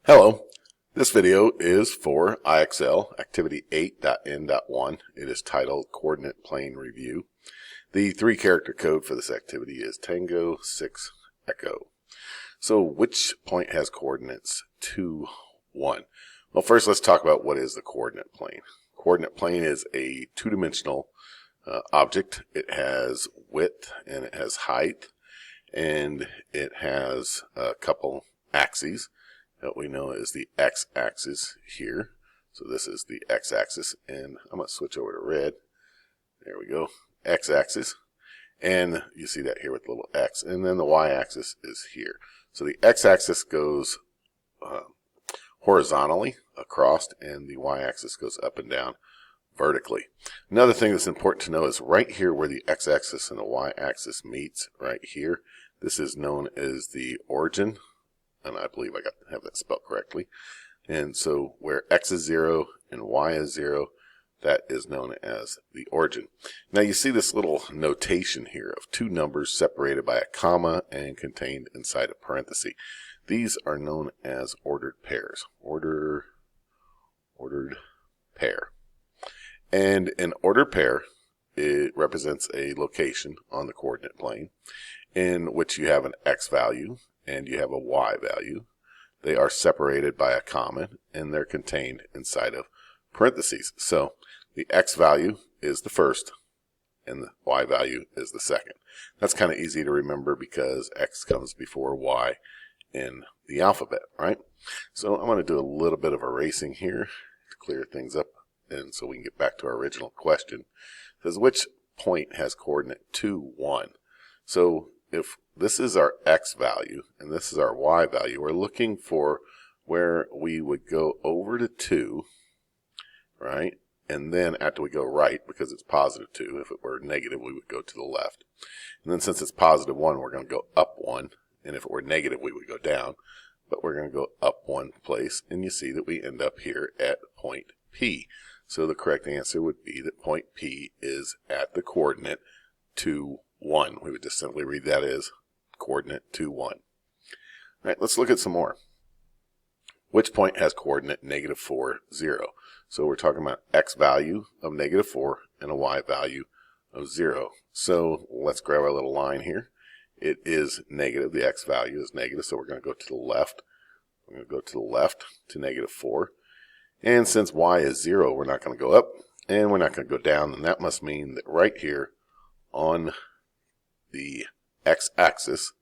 Hello, this video is for IXL Activity 8.N.1. It is titled Coordinate Plane Review. The 3-character code for this activity is Tango 6 Echo. So which point has coordinates 2, 1? Well, first let's talk about what is the coordinate plane. Coordinate plane is a two-dimensional object. It has width and it has height, and it has a couple axes that we know is the x-axis here. So this is the x-axis, and I'm going to switch over to red. There we go, x-axis. And you see that here with the little x. And then the y-axis is here. So the x-axis goes horizontally across, and the y-axis goes up and down vertically. Another thing that's important to know is right here where the x-axis and the y-axis meets, right here, this is known as the origin. And I believe I have that spelled correctly. And so where x is 0 and y is 0, that is known as the origin. Now you see this little notation here of two numbers separated by a comma and contained inside a parenthesis. These are known as ordered pairs. Ordered pair. And an ordered pair, it represents a location on the coordinate plane in which you have an x value and you have a y value. They are separated by a comma and they're contained inside of parentheses. So the x value is the first and the y value is the second. That's kind of easy to remember because x comes before y in the alphabet, right? So I'm going to do a little bit of erasing here to clear things up, and so we can get back to our original question. It says which point has coordinate 2, 1? So if this is our x value and this is our y value, we're looking for where we would go over to 2, right? And then after we go right, because it's positive 2, if it were negative, we would go to the left. And then since it's positive 1, we're going to go up 1. And if it were negative, we would go down. But we're going to go up 1 place. And you see that we end up here at point P. So the correct answer would be that point P is at the coordinate 2, 1. We would just simply read that as coordinate 2, 1. All right, let's look at some more. Which point has coordinate negative 4, 0? So we're talking about x value of negative 4 and a y value of 0. So let's grab our little line here. It is negative. The x value is negative, so we're going to go to the left. We're going to go to the left to negative 4. And since y is 0, we're not going to go up and we're not going to go down. And that must mean that right here on the x-axis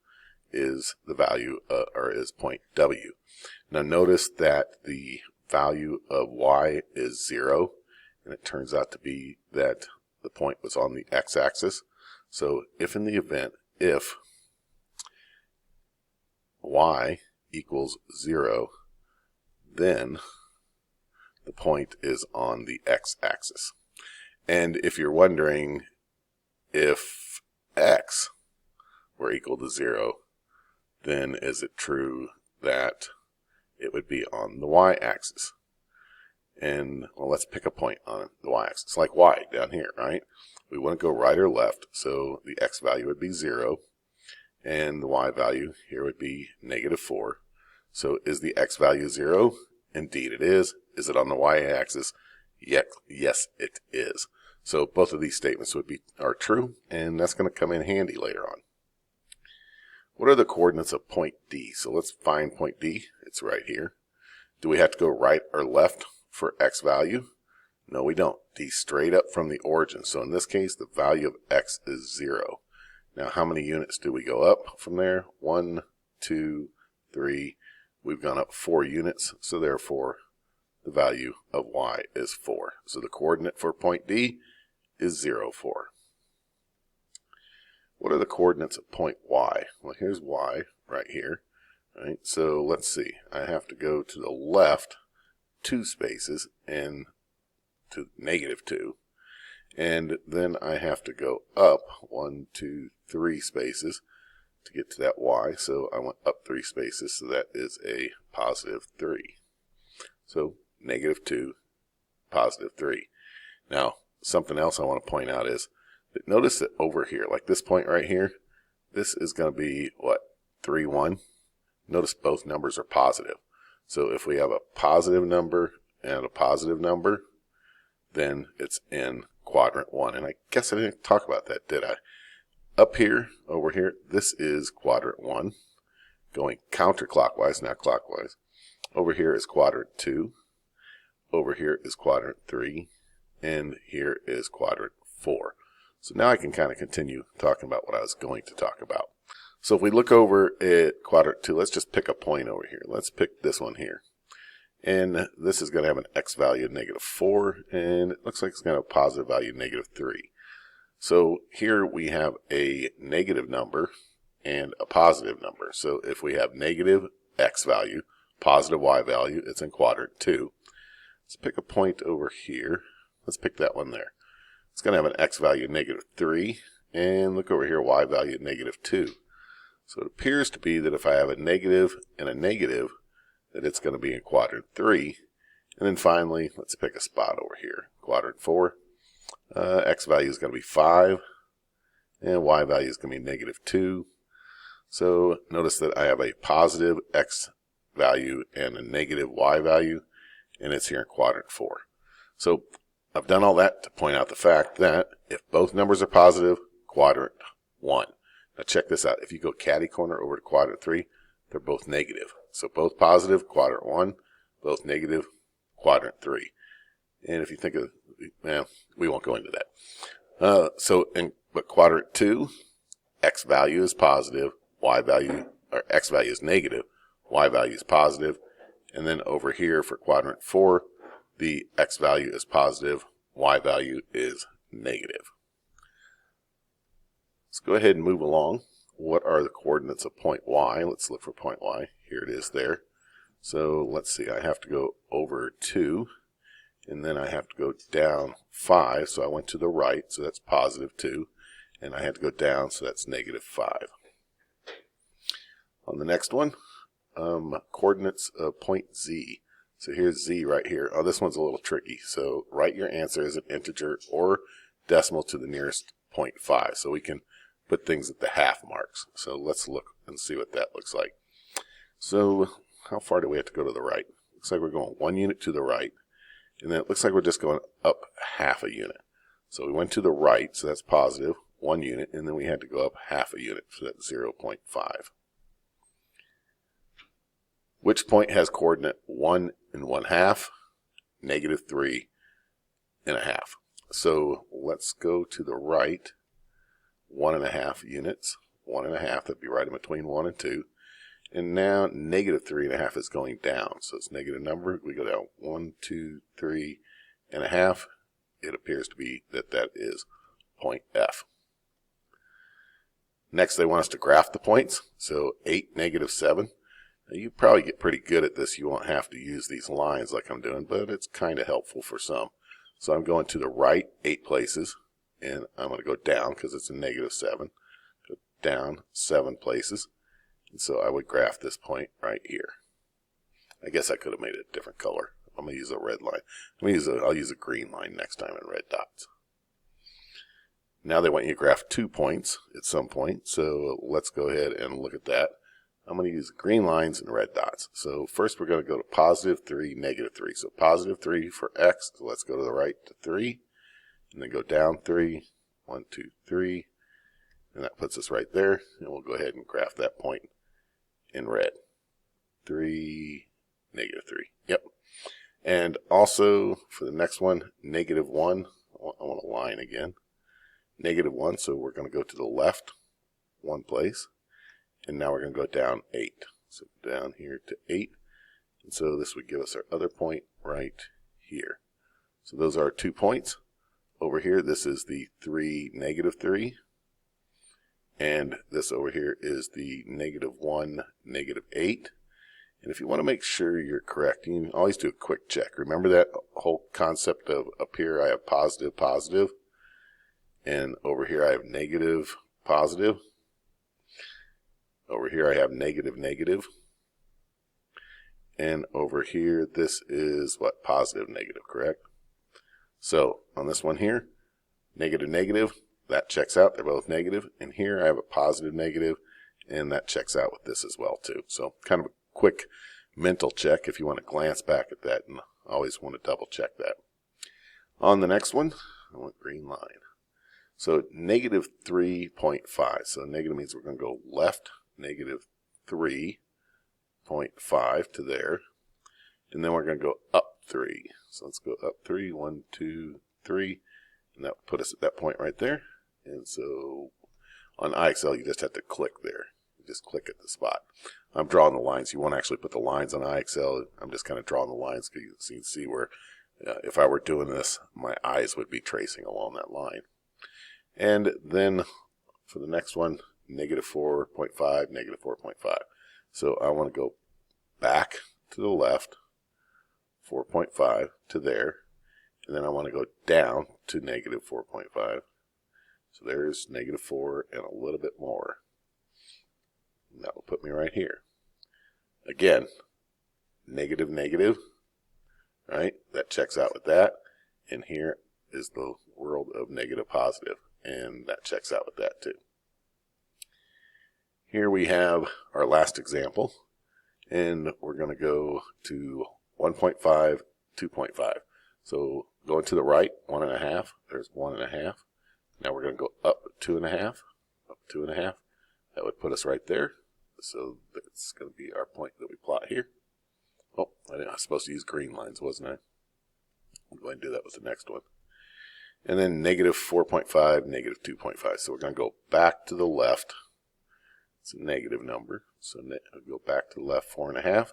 is the value, or is point W. Now notice that the value of y is 0, and it turns out to be that the point was on the x-axis. So if in the event, if y equals 0, then the point is on the x-axis. And if you're wondering if x were equal to 0, then is it true that it would be on the y-axis? And well, let's pick a point on the y-axis, like y down here, right? We want to go right or left, so the x value would be 0, and the y value here would be negative 4. So is the x value 0? Indeed it is. Is it on the y-axis? Yes, it is. So both of these statements are true, and that's going to come in handy later on. What are the coordinates of point D? So let's find point D. It's right here. Do we have to go right or left for x value? No, we don't. D's straight up from the origin. So in this case, the value of x is 0. Now, how many units do we go up from there? 1, 2, 3. We've gone up 4 units, so therefore the value of y is 4. So the coordinate for point D is 0, 4. What are the coordinates of point Y? Well, here's Y right here. Right? So let's see. I have to go to the left 2 spaces and to negative 2. And then I have to go up 1, 2, 3 spaces to get to that Y. So I went up 3 spaces, so that is a positive 3. So negative 2, positive 3. Now, something else I want to point out is that notice that over here, like this point right here, this is going to be, what, 3, 1? Notice both numbers are positive. So if we have a positive number and a positive number, then it's in quadrant 1. And I guess I didn't talk about that, did I? Up here, over here, this is quadrant 1, going counterclockwise, not clockwise. Over here is quadrant 2. Over here is quadrant 3. And here is quadrant 4. So now I can kind of continue talking about what I was going to talk about. So if we look over at quadrant 2, let's just pick a point over here. Let's pick this one here. And this is going to have an x value of -4, and it looks like it's going to have a positive value of -3. So here we have a negative number and a positive number. So if we have negative x value, positive y value, it's in quadrant 2. Let's pick a point over here. Let's pick that one there. It's going to have an x value of -3, and look over here, y value of -2. So it appears to be that if I have a negative and a negative, that it's going to be in quadrant 3. And then finally, let's pick a spot over here, quadrant 4. X value is going to be 5, and y value is going to be -2. So notice that I have a positive x value and a negative y value, and it's here in quadrant 4. So I've done all that to point out the fact that if both numbers are positive, quadrant 1. Now check this out. If you go catty corner over to quadrant 3, they're both negative. So both positive, quadrant 1, both negative, quadrant 3. And if you think of, well, we won't go into that. But quadrant 2, x value is positive, y value, or x value is negative, y value is positive. And then over here for quadrant 4, the x value is positive, y value is negative. Let's go ahead and move along. What are the coordinates of point y? Let's look for point y. Here it is there. So let's see, I have to go over 2, and then I have to go down 5, so I went to the right, so that's positive 2, and I had to go down, so that's -5. On the next one, coordinates of point z. So here's z right here. Oh, this one's a little tricky. So write your answer as an integer or decimal to the nearest 0.5. So we can put things at the half marks. So let's look and see what that looks like. So how far do we have to go to the right? Looks like we're going 1 unit to the right. And then it looks like we're just going up half a unit. So we went to the right, so that's positive, 1 unit. And then we had to go up half a unit, so that's 0.5. Which point has coordinate 1 1/2, -3 1/2? So let's go to the right, 1 1/2 units, 1 1/2, that'd be right in between 1 and 2. And now -3 1/2 is going down, so it's negative number. We go down 1, 2, 3 1/2. It appears to be that that is point F. Next, they want us to graph the points. So 8, -7. Now, you probably get pretty good at this. You won't have to use these lines like I'm doing, but it's kind of helpful for some. So I'm going to the right 8 places, and I'm going to go down because it's a -7. Go down 7 places. And so I would graph this point right here. I guess I could have made it a different color. I'm going to use a red line. I'll use a green line next time in red dots. Now they want you to graph 2 points at some point. So let's go ahead and look at that. I'm going to use green lines and red dots. So first we're going to go to +3, -3. So +3 for x. So let's go to the right to 3. And then go down 3. 1, 2, 3. And that puts us right there. And we'll go ahead and graph that point in red. 3, -3. Yep. And also for the next one, -1. I want a line again. -1. So we're going to go to the left 1 place. And now we're going to go down 8. So down here to 8. And so this would give us our other point right here. So those are our 2 points. Over here, this is the 3, -3. And this over here is the -1, -8. And if you want to make sure you're correct, you can always do a quick check. Remember that whole concept of up here I have positive, positive. And over here I have negative, positive. Over here I have negative, negative. And over here this is what? Positive, negative, correct? So on this one here, negative, negative, that checks out. They're both negative. And here I have a positive, negative, and that checks out with this as well too. So kind of a quick mental check if you want to glance back at that, and always want to double check that. On the next one, I want green line. So negative 3.5. So negative means we're going to go left negative 3.5 to there. And then we're going to go up 3. So let's go up 3. 1, 2, 3. And that would put us at that point right there. And so on IXL, you just have to click there. You just click at the spot. I'm drawing the lines. You won't actually put the lines on IXL. I'm just kind of drawing the lines so you can see where if I were doing this, my eyes would be tracing along that line. And then for the next one, negative 4.5, negative 4.5. So I want to go back to the left, 4.5 to there, and then I want to go down to negative 4.5. So there's negative 4 and a little bit more. And that will put me right here. Again, negative, negative, right? That checks out with that. And here is the world of negative, positive. And that checks out with that too. Here we have our last example, and we're going to go to 1.5, 2.5. So going to the right, 1.5, there's 1.5. Now we're going to go up 2.5, up 2.5. That would put us right there. So that's going to be our point that we plot here. Oh, I was supposed to use green lines, wasn't I? I'm going to do that with the next one. And then negative 4.5, negative 2.5. So we're going to go back to the left. It's a negative number. So we'll go back to the left 4.5.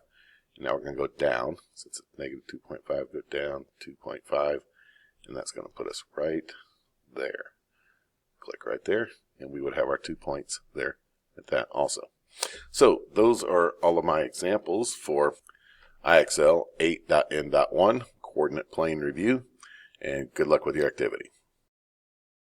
And now we're going to go down. Since it's negative 2.5, go down 2.5. And that's going to put us right there. Click right there. And we would have our 2 points there at that also. So those are all of my examples for IXL 8.N.1 coordinate plane review. And good luck with your activity.